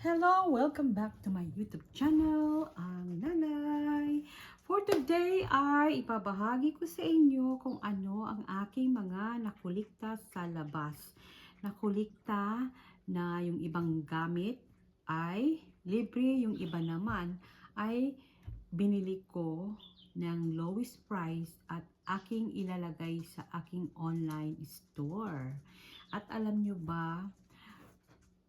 Hello! Welcome back to my YouTube channel, ang Nanay. For today ay ipabahagi ko sa inyo kung ano ang aking mga nakulikta sa labas. Nakulikta na yung ibang gamit ay libre, yung iba naman ay binili ko ng lowest price at aking ilalagay sa aking online store. At alam nyo ba,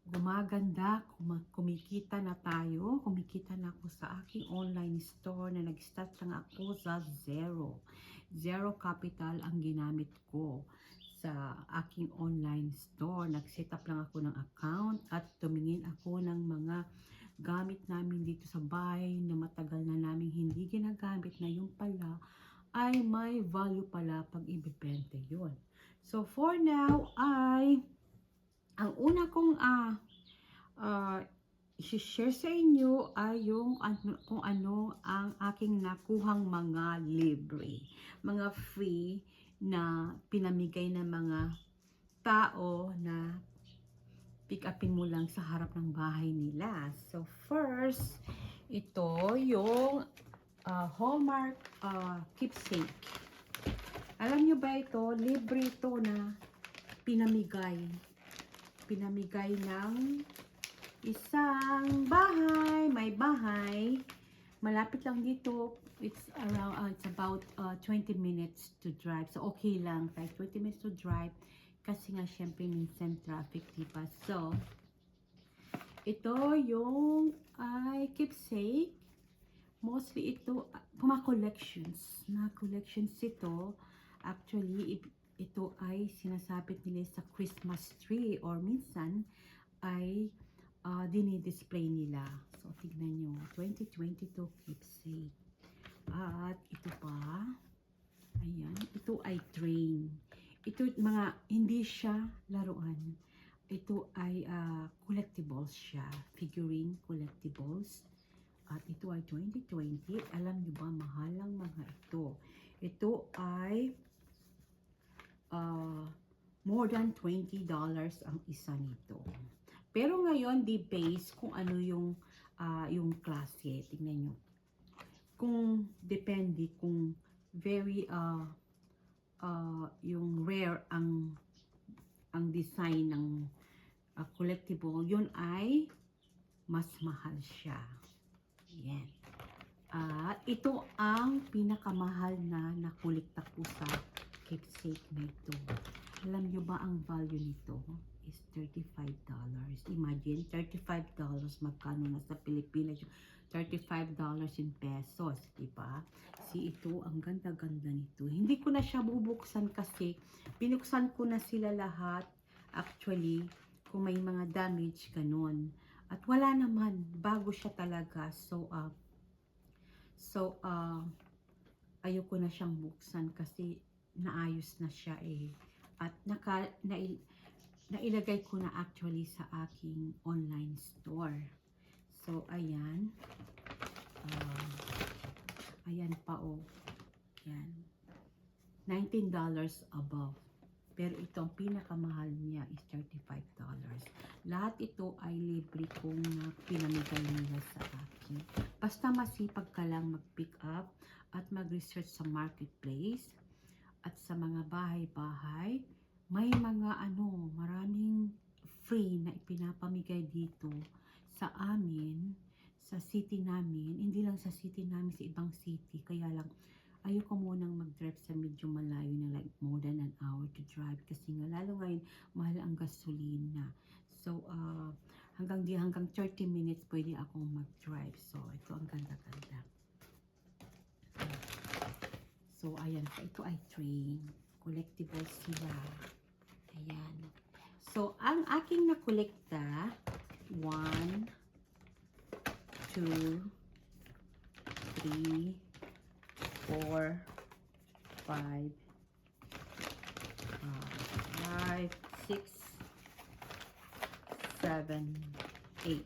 gumaganda, kumikita na ako sa aking online store na nag-start lang ako sa zero capital ang ginamit ko sa aking online store. Nag-set up lang ako ng account at tumingin ako ng mga gamit namin dito sa bahay na matagal na namin hindi ginagamit, na yung pala ay may value pala pag ibibenta yun. So for now ay ang una kong i-share sa inyo ay yung kung ano ang aking nakuhang mga libre, mga free na pinamigay ng mga tao na pick upin mo lang sa harap ng bahay nila. So first, ito yung Hallmark keepsake. Alam nyo ba ito? Libre ito na pinamigay ng isang bahay, may bahay malapit lang dito. It's around it's about 20 minutes to drive, so okay lang kahit 20 minutes to drive kasi nga syempre minsan traffic, diba? So ito yung keepsake. Mostly ito mga collections ito. Actually ito ay sinasabit nila sa Christmas tree or minsan ay dinidisplay nila. So tignan nyo, 2022 keepsake. At ito pa, ayan, ito ay train. Ito mga hindi siya laruan. Ito ay collectibles siya, figurine collectibles. At ito ay 2020. Alam nyo ba, mahal lang mga ito. Ito ay more than $20 ang isa nito. Pero ngayon, di-base kung ano yung klase. Tingnan nyo. Kung depende, kung very yung rare ang design ng collectible, yun ay mas mahal siya. Yan. Ito ang pinakamahal na nakulikta ko sa keepsake na ito. Alam nyo ba ang value nito is $35. Imagine, $35 magkano na sa Pilipinas yung $35 in pesos, diba? Ito, ang ganda-ganda nito. Hindi ko na siya bubuksan kasi binuksan ko na sila lahat. Actually, kung may mga damage, ganun. At wala naman, bago siya talaga. Ayoko na siyang buksan kasi naayos na siya eh. At nailagay ko na actually sa aking online store. So ayan. Ayan pa oh. Yan. $19 above. Pero ito, ang pinakamahal niya is $35. Lahat ito ay libre kong pinamigay nila sa akin. Basta masipag ka lang mag-pick up at mag-research sa marketplace at sa mga bahay-bahay. May mga maraming free na ipinapamigay dito sa amin, sa city namin. Hindi lang sa city namin, sa ibang city. Kaya lang, ayoko munang mag-drive sa medyo malayo na like more than an hour to drive kasi nga lalo ngayon mahal ang gasolina. So hanggang 30 minutes pwede akong mag-drive. So ito ang ganda-ganda. So ayan, ito ay train. Collectibles sila. Ayan. So ang aking nakolekta 1 2 3 4, 5, 6, 7, 8.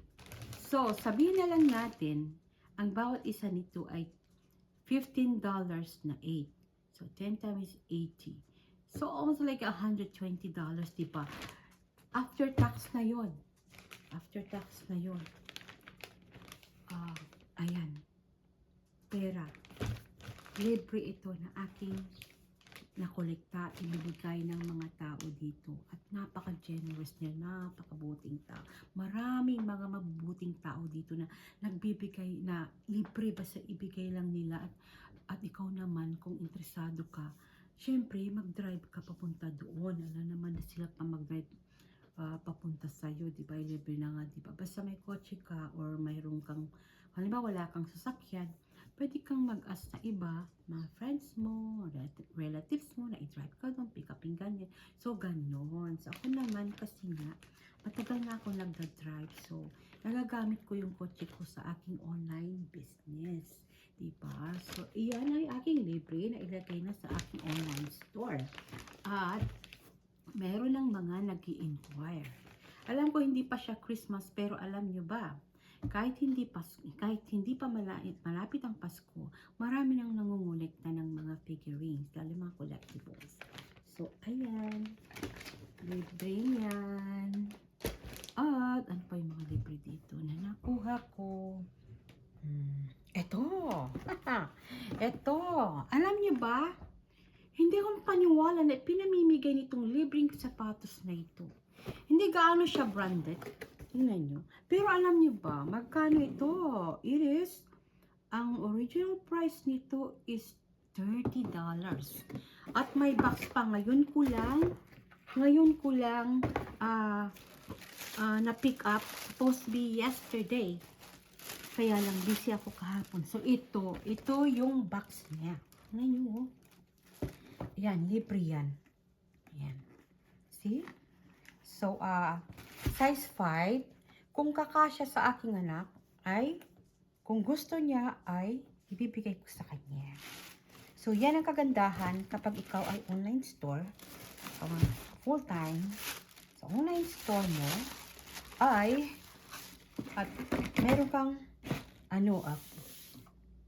So, sabihin na lang natin, ang bawat isa nito ay $15 na 8. So, 10 times 80. So, almost like $120, diba? After tax na yon. After tax na yon. ah, ayan, pera. Libre ito na aking nakolekta, ibibigay ng mga tao dito. At napaka-generous niya, napakabuting tao. Maraming mga mabubuting tao dito na nagbibigay na libre basta ibigay lang nila. At ikaw naman, kung interesado ka, syempre mag-drive ka papunta doon. Alam naman na sila pa mag-drive papunta sa'yo, di ba? Libre na nga, di ba? Basta may kotse ka or mayroon kang, halimbawa wala kang sasakyan, pwede kang mag-ask sa iba, mga friends mo, relatives mo, na i-drive ka doon, pick upin ganyan. So, ganon. So, ako naman kasi nga, matagal na ako nagda-drive. So, nagagamit ko yung kotse ko sa aking online business. Diba? So, iyan ay aking libre na ilagay na sa aking online store. At, meron ng mga nag-i-inquire. Alam ko hindi pa siya Christmas, pero alam nyo ba, kahit hindi pa malapit ang Pasko, marami nang nangungulekta ng mga figurines, lalo mga collectibles. So, ayan. Libre yan. At, ano pa yung mga libre dito na nakuha ko? Ito. Ito. Alam niyo ba? Hindi akong paniwala na pinamimigay nitong libreng sapatos na ito. Hindi gaano siya branded. Tingnan nyo. Pero alam niyo ba, magkano ito? It is, ang original price nito is $30. At may box pa. Ngayon ko lang na pick up. Supposed to be yesterday. Kaya lang busy ako kahapon. So ito yung box niya. Tingnan nyo. Yan, libre yan. Yan. See? So, size 5, kung kakasya sa aking anak, ay, kung gusto niya, ay, ibibigay ko sa kanya. So, yan ang kagandahan kapag ikaw ay online store, full time, sa online store mo, ay, at meron kang,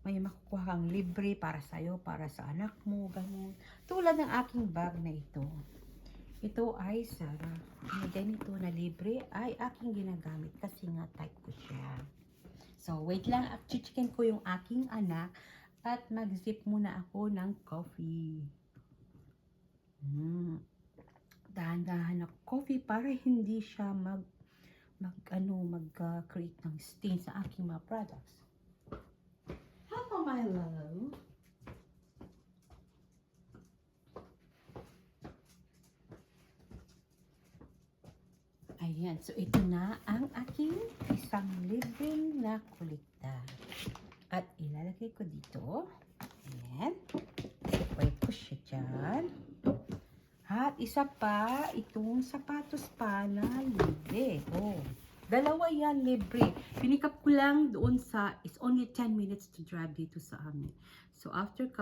may makukuha kang libre para sa'yo, para sa anak mo, ganun. Tulad ng aking bag na ito. Ito ay Sarah. Na ganito na libre ay aking ginagamit kasi nga type ko siya. So, wait lang. Chichikin ko yung aking anak at mag-zip muna ako ng coffee. Dahan-dahan ng coffee para hindi siya mag-create ng stain sa aking mga products. Hello, my love. Ayan, so ito na ang aking isang libreng na kolekta. At ilalagay ko dito. Ayan. Separate ko siya dyan. At isa pa, itong sapatos pa na libre. Oh, dalawa yan libre. Pinikap ko lang doon sa, it's only 10 minutes to drive dito sa amin. So after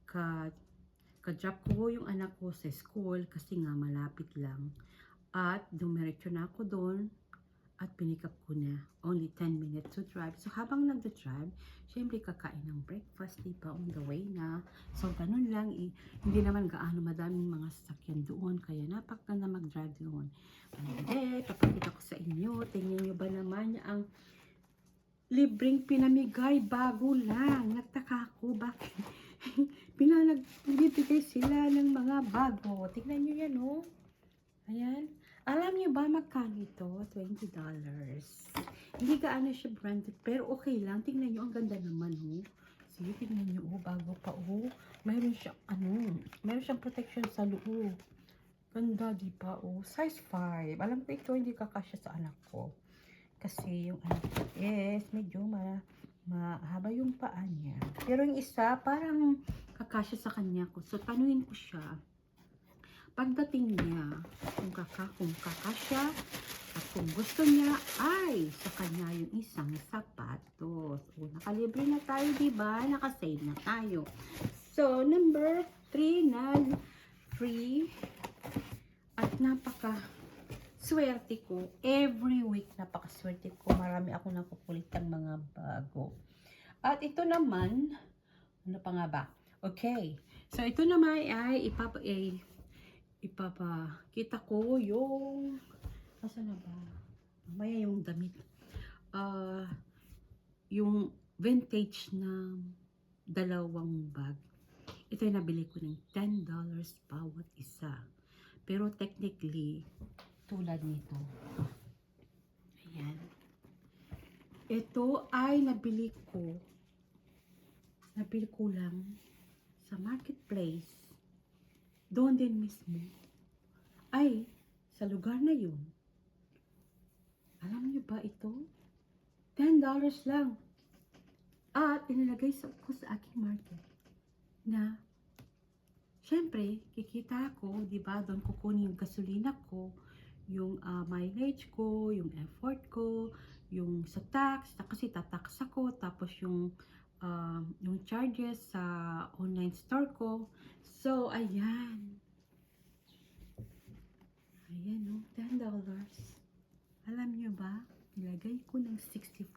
ka-drop ko yung anak ko sa school kasi nga malapit lang. At dumiretso na ako doon at pinikap ko na. Only 10 minutes to drive. So habang nagda-drive, syempre kakain ng breakfast, diba, on the way na. So ganun lang, hindi naman gaano madaming mga sasakyan doon. Kaya napakaganda mag-drive doon. Papakita ko sa inyo. Tingnan nyo ba naman ang libreng pinamigay, bago lang. Nagtaka ko, bakit? Nagbibigay sila ng mga bago. Tingnan nyo yan, oh. Ayan. Alam niyo ba magkano ito? $20. Hindi gaano siya branded, pero okay lang. Tingnan niyo, ang ganda naman, oh. Sige, tingnan niyo, oh, bago pa, oh. Mayroon siyang, mayroon siyang protection sa loob. Ganda, di ba, oh. Size 5. Alam ko ito, hindi kakasya sa anak ko. Kasi yung anak ko is medyo mahaba yung paa niya. Pero yung isa, parang kakasya sa kanya ko. So, tanuin ko siya. Pagdating niya, kung kakasya at kung gusto niya, ay sa kanya yung isang sapatos. O, nakalibre na tayo, diba? Nakasave na tayo. So, number 3 na free. At napaka-swerte ko. Every week, napaka-swerte ko. Marami ako nakukulitang mga bago. At ito naman, ano pa nga ba? Okay. So, ito naman ay ipapakita ko yung, asa na ba? Mamaya yung damit. yung vintage na dalawang bag. Ito yung nabili ko ng $10 bawat isa. Pero technically, tulad nito. Ayan. Ito ay nabili ko lang sa marketplace. Doon din mismo. Ay, sa lugar na yun. Alam niyo ba ito? $10 lang. At inilagay ko sa aking market na syempre, kikita ko, di ba, doon kukunin yung gasolina ko, yung mileage ko, yung effort ko, yung sa tax, kasi tatax ako, tapos yung charges sa online store ko. So, ayan. Ayan, no, $10. Alam nyo ba, nilagay ko ng $65.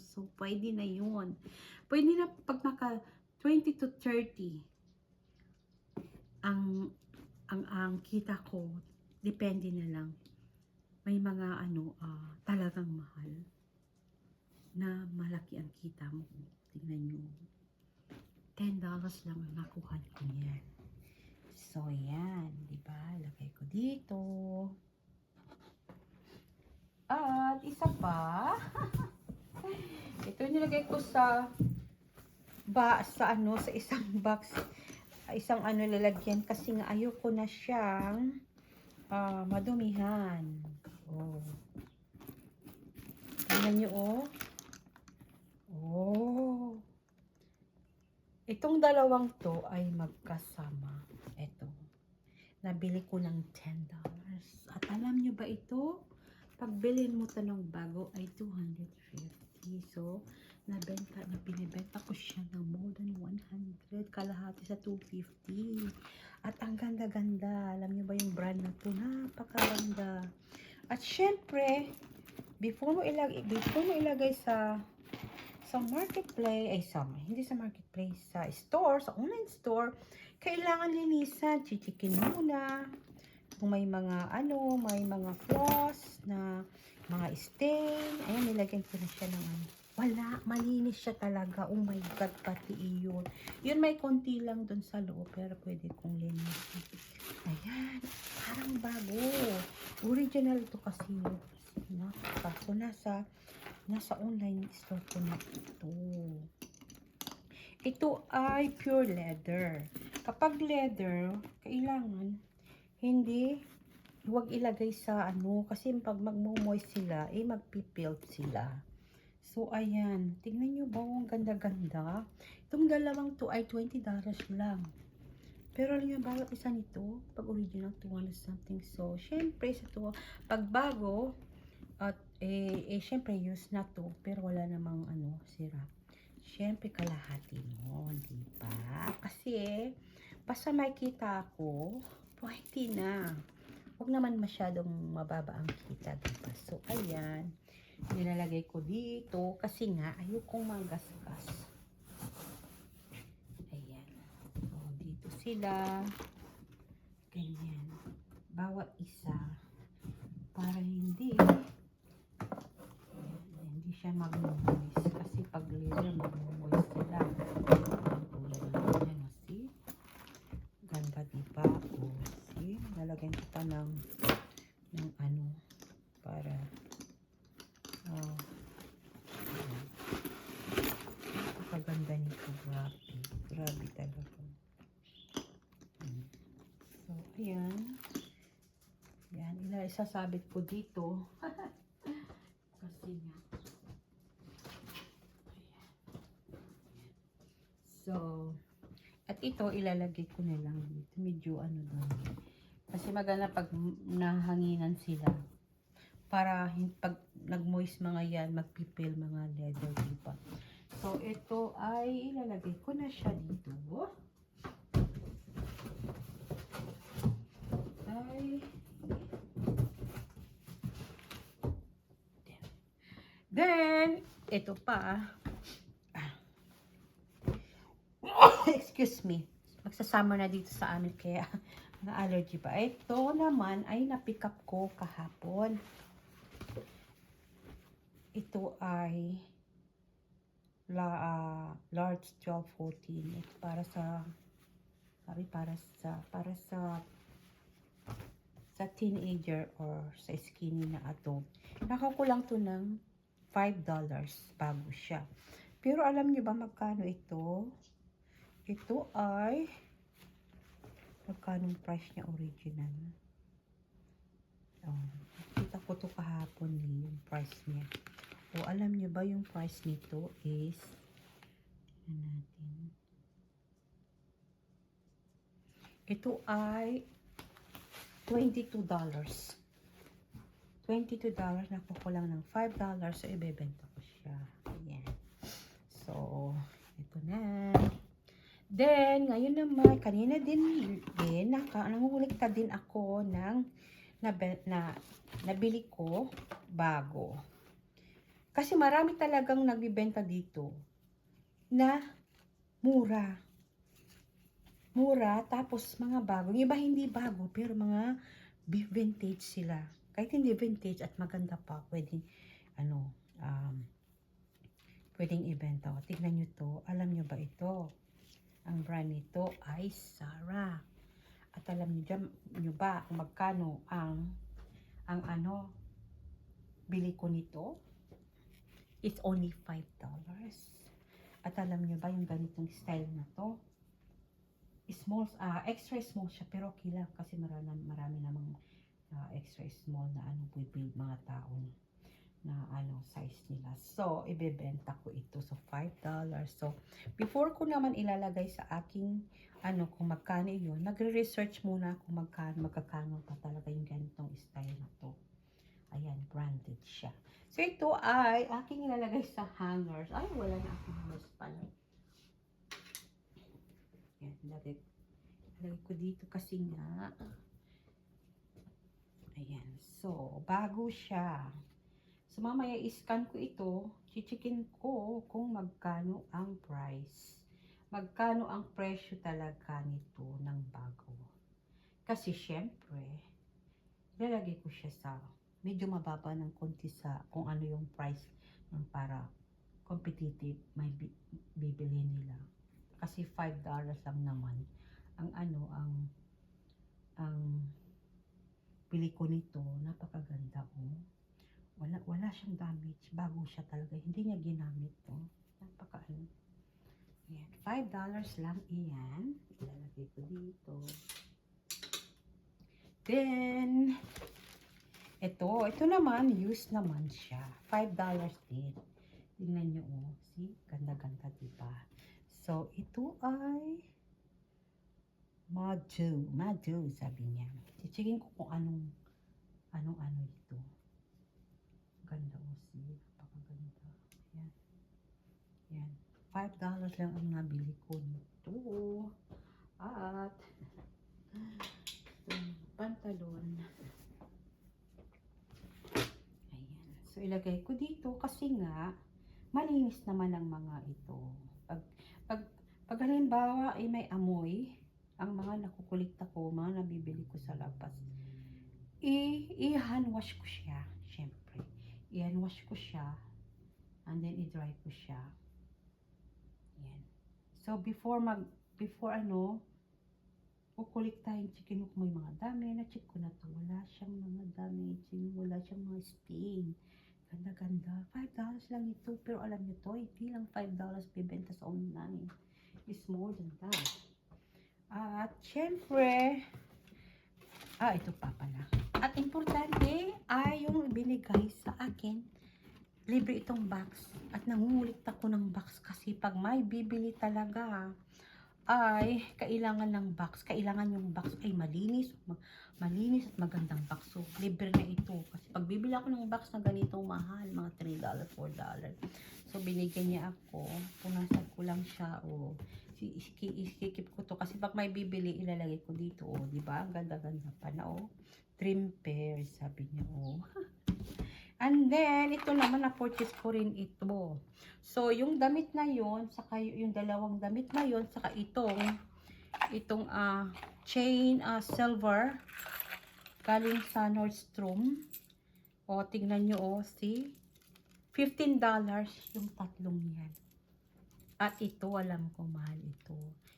So, pwede na yun. Pwede na pag naka 20 to 30 ang kita ko, depende na lang. May mga talagang mahal na malaki ang kita mo. Tingnan nyo. $10 lang ang nakuha ko yan. So, yan. Diba? Lagay ko dito. At isa pa. Ito nilagay ko sa isang box. Isang lalagyan kasi nga ayoko na siyang madumihan. Oh. Tingnan nyo, oh. Oh. Itong dalawang to ay magkasama. Ito. Nabili ko ng $10. At alam nyo ba ito? Pagbilin mo to ng bago ay $250. So, binibenta ko siya ng more than 100, kalahati sa $250. At ang ganda-ganda. Alam niyo ba yung brand na to? Napakaganda. At syempre, before mo ilagay sa marketplace, hindi sa marketplace, sa store, sa online store, kailangan linisan. Chichikin muna. Kung may mga flaws na mga stain, ayan, nilagyan ko na siya ng wala, malinis siya talaga. Oh my God, pati iyon. Yun, may konti lang dun sa loob, pero pwede kong linisin. Ayan, parang bago. Original to kasi. Kaso nasa online store ko na ito. Ito ay pure leather. Kapag leather, kailangan huwag ilagay sa kasi pag magmo-moist sila, magpipilt sila. So, ayan. Tingnan nyo ba? Ang ganda-ganda. Itong dalawang to ay $20 lang. Pero alam nyo, bawat isa nito, pag original, 200 something. So, syempre, sa to, pag bago, at syempre, use na to. Pero wala namang sira. Syempre, kalahati mo, di ba? Kasi, basta makita ako, pwede na. Huwag naman masyadong mababa ang kita, diba? So, ayan. Nilalagay ko dito kasi nga ayokong magasgas. Ayan. So, dito sila. Ganyan. Bawat isa. Para hindi siya mag-moist. Kasi pag leather, mag-moist sila. Ayan, see? Ganda, diba? O, see? Lalagyan ko pa ng para napakaganda nito. Grabe talaga. So, ayan. Ayan, isasabit ko dito. Kasi nga. Ayan. So, at ito, ilalagay ko na lang dito. Medyo doon. Kasi maganda pag nahanginan sila. Para pag nag-moist mga yan, magpipil mga leather, diba? So, ito ay ilalagay ko na siya dito. Then, ito pa. Excuse me. Magsasummer na dito sa amin, kaya na-allergy pa. Ito naman ay na-pick up ko kahapon. Ito ay large 12-14. Ito para sa teenager or sa skinny na adult. Nakakulang to ng $5 bago siya. Pero alam niyo ba magkano ito? Ito ay magkano price niya original? Oh, kita ko to kahapon yung price niya. O alam niyo ba yung price nito is natin. Ito ay $22. $22 nakukulang ng $5 so ibebenta ko siya. Ayan. So, ito na. Then, ngayon naman, kanina din nangungulikta din ako ng nabili ko bago. Kasi marami talagang nagbibenta dito na mura. Mura, tapos mga bago. Yung iba hindi bago, pero mga vintage sila. Kahit hindi vintage at maganda pa, pwedeng, pwedeng ibenta. O, tignan nyo to. Alam nyo ba ito? Ang brand nito ay Zara. At alam nyo ba kung magkano ang bili ko nito? It's only $5. At alam nyo ba yung ganitong style na to? Small, extra small siya, pero okay lang kasi marami namang extra small na mga taong na size nila. So, ibebenta ko ito sa $5. So, before ko naman ilalagay sa aking kung magkano yun, nagre-research muna kung magkano pa talaga yung ganitong style na to. Ayan, branded siya. So, ito ay aking ilalagay sa hangers. Ay, wala na akong hangers pala. Ayan, lagay ko dito kasi nga. Ayan. So, bago siya. So, mamaya iscan ko ito. Chichikin ko kung magkano ang price. Magkano ang presyo talaga nito ng bago. Kasi, syempre, lalagay ko siya sa medyo mababa ng konti sa kung ano yung price ng para competitive may bibili nila. Kasi $5 lang naman ang bili ko nito. Napakaganda, oh. Wala siyang damage. Bago siya talaga. Hindi niya ginamit to. Ayan. $5 lang iyan. Ilalagay ko dito. Then, ito naman, used naman siya. $5 din. Tingnan nyo, oh. See? Ganda-ganda, diba? So, ito ay Madu, sabi niya. Chichikin ko kung anong ito. Ganda, oh. See? Napakaganda. Ayan. Ayan. $5 lang ang nabili ko nito. At, pantalon. Ayan. So, ilagay ko dito kasi nga, malinis naman ang mga ito. Pag halimbawa ay may amoy, ang mga nakukulikta ko, mga nabibili ko sa labas, i-hand wash ko siya, syempre. I-hand wash ko siya, and then i-dry ko siya. Ayan. So, before kukuliktahin, chicken ko may mga dami, na-check ko na to. Wala siyang mga damage, wala siyang mga stain. Ganda-ganda. $5 lang ito. Pero alam niyo to, hindi lang $5 bibenta sa online. It's more than that. At syempre, ito pa pala. At importante ay yung binigay sa akin. Libre itong box. At nangungulikta ko ng box kasi pag may bibili talaga, ay kailangan ng box. Kailangan yung box ay malinis at magandang box. So, libre na ito. Kasi pag bibili ako ng box na ganito, mahal. Mga $3, $4. So, binigyan niya ako. Punasan ko lang siya. O, isikip ko to. Kasi pag may bibili, ilalagay ko dito. O, diba? Ang ganda-ganda pa na. O, trim pairs, sabi niya. O. And then, ito naman, na-purchase ko rin ito. So, yung damit na yon, saka yung dalawang damit na yon, saka itong chain silver galing sa Nordstrom. O, tignan nyo, o, see? $15 yung tatlong yan. At ito, alam ko mahal ito.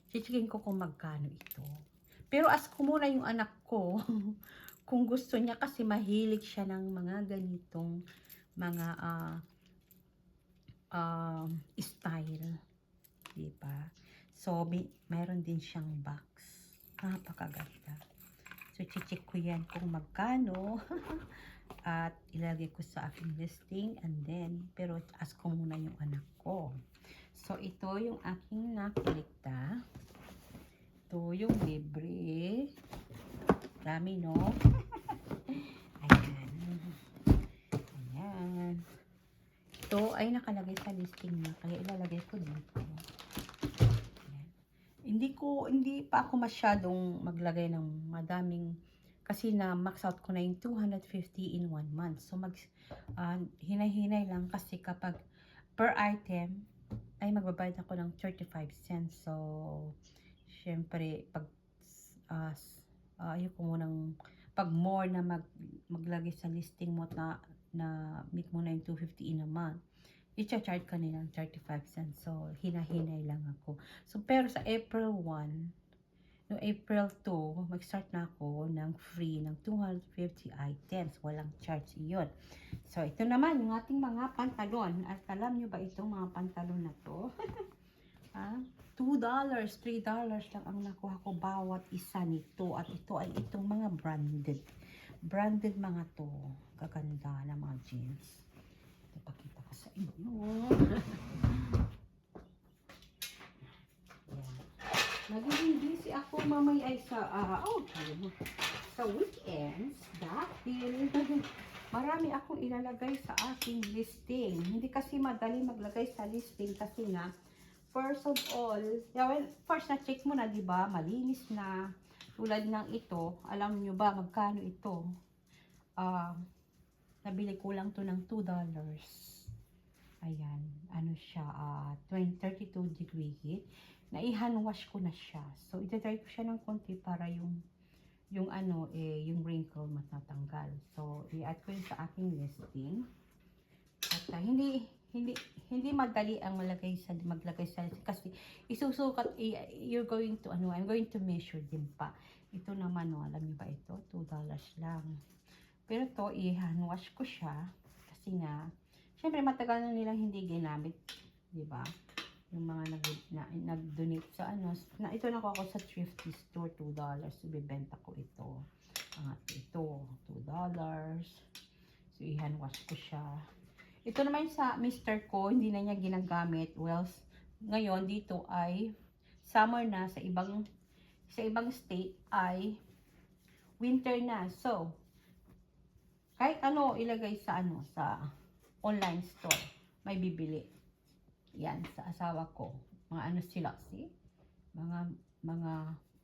Chichikin ko kung magkano ito. Pero ask ko muna yung anak ko kung gusto niya kasi mahilig siya ng mga ganitong mga style. Diba? So, mayroon din siyang box. Napakaganda. So, chichik ko yan kung magkano. At ilalagay ko sa aking listing. And then, pero ask ko muna yung anak ko. So, ito yung aking nakulikta. Ito yung libre. Dami, no? Ayan. Ayan. Ito ay nakalagay sa listing niya. Kaya ilalagay ko dito. Hindi pa ako masyadong maglagay ng madaming kasi na max out ko na yung 250 in 1 month. So hinay-hinay lang kasi kapag per item ay magbabayad ako ng 35 cents. So syempre pag ayoko munang pag more na maglagay sa listing mo na meet mo na yung 250 in a month, i-charge ka nila ng 35 cents. So, hinahinay lang ako. So, pero sa April 1, no April 2, mag-start na ako ng free ng 250 items. Walang charge iyon. So, ito naman yung ating mga pantalon. At alam nyo ba itong mga pantalon na to? $2, $3 lang ang nakuha ko bawat isa nito. At ito ay itong mga branded. Branded mga to. Gaganda na mga jeans. Ipakita ko sa inyo. Nagiging busy ako mamaya ay sa weekends dahil marami akong ilalagay sa aking listing. Hindi kasi madali maglagay sa listing kasi nga first of all, first na check mo na, 'di ba? Malinis na. Tulad ng ito, alam nyo ba magkano ito? Nabili ko lang to ng $2. Ayan, ano siya, 32 degree heat. Naihan wash ko na siya. So, itatry ko siya ng konti para yung wrinkle matatanggal. So, i-add ko yun sa aking listing. At hindi madali ang maglagay sa listing kasi isusukat, I'm going to measure din pa. Ito naman, alam niyo ba ito? $2 lang. Pero to, i-hand wash ko siya kasi nga, syempre matagal na nilang hindi ginamit, di ba? Yung mga nag-donate sa ito nakuha ko sa thrifty store, $2. Ibebenta ko ito. Ito, $2. So, i-hand wash ko siya. Ito naman sa Mr. ko, hindi na niya ginagamit. Well, ngayon dito ay summer na, sa ibang state ay winter na. So, kahit ano ilagay sa online store, may bibili. Yan sa asawa ko. Mga sila, see? Mga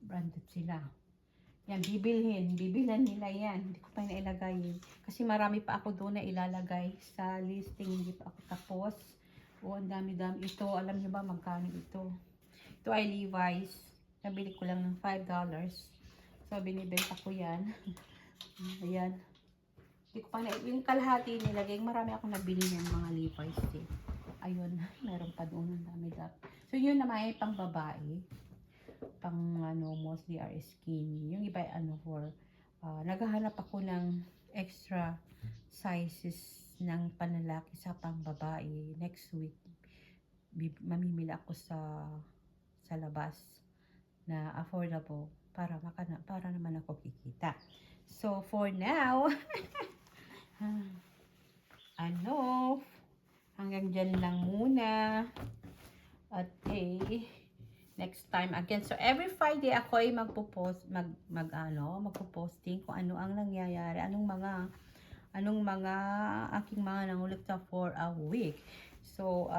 branded sila. Yan, bibilhan nila yan. Hindi ko pa nailagay. Kasi marami pa ako doon na ilalagay sa listing. Hindi pa ako tapos. Ang dami-dami. Ito, alam niyo ba magkano ito? Ito ay Levi's. Nabili ko lang ng $5. So, binibenta ko yan. Ayan. Hindi ko pa yung kalahati nilagay. Marami akong nabili ng mga Levi's eh. Ayun, meron pa doon ang dami-dami. So, yun naman ay pang babae. Pang mostly are skinny. Yung iba for naghahanap ako ng extra sizes ng panlalaki sa pang babae. Next week, mamimili ako sa labas na affordable para naman ako kikita. So, for now, hanggang dyan lang muna. At next time again. So, every Friday ako ay magpo-posting kung ano ang nangyayari, anong mga aking mga nangulikta for a week. So,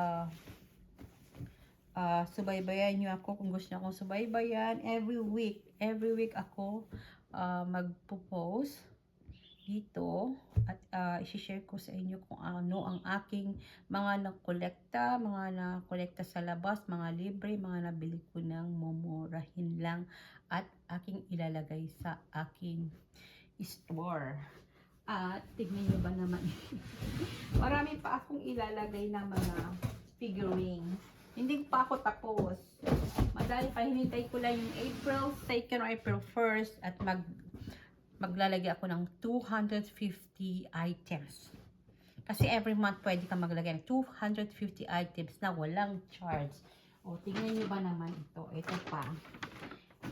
subaybayan nyo ako kung gusto nyo akong subaybayan. Every week ako magpo-post dito at i-share ko sa inyo kung ano ang aking mga nakolekta sa labas, mga libre, mga nabili ko ng mumurahin lang at aking ilalagay sa aking store. At tignan nyo ba naman marami pa akong ilalagay na mga figurine. Hindi pa ako tapos. Madali pa, hinintay ko lang yung April 2nd or April 1st at maglalagay ako ng 250 items. Kasi every month pwede ka maglagay ng 250 items na walang charge. O, tingnan nyo ba naman ito? Ito pa.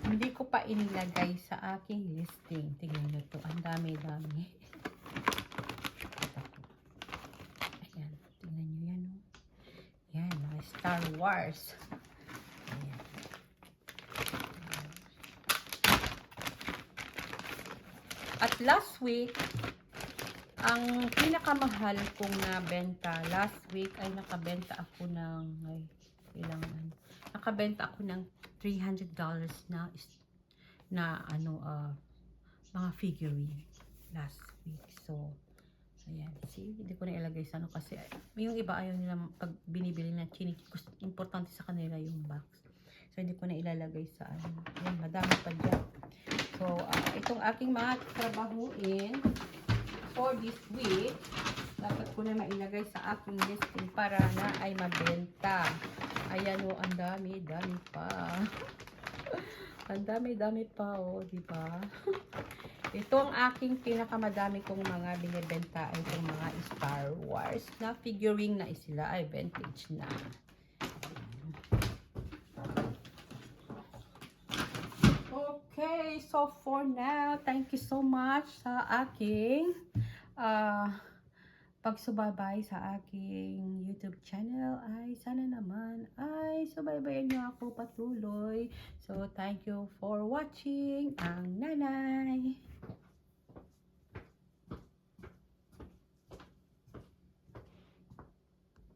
Hindi ko pa inilagay sa aking listing. Tingnan nyo to. Ang dami-dami. Ayan. Tingnan nyo yan. Oh. Yan. Mga Star Wars. Ayan. At last week, ang pinakamahal kong nabenta, last week ay nakabenta ako ng, nakabenta ako ng $300 na mga figurine last week. So, ayan, see, hindi ko na ilagay sa ano kasi yung iba ayaw nila pag binibili na chinik, importante sa kanila yung box. So, hindi ko na ilalagay sa ano. Ayan, madami pa dyan. So, itong aking mga trabahuin for this week, dapat ko na mailagay sa aking listing para na ay mabenta. Ayan o, ang dami-dami pa. Ang dami-dami pa o, diba? Ito ang aking pinakamadami kong mga binibenta ay itong mga Star Wars na figurine na sila ay vintage na. Okay, so for now, thank you so much sa aking pagsubaybay sa aking YouTube channel. Ay sana naman ay subaybayan niyo ako patuloy. So thank you for watching ang nanay.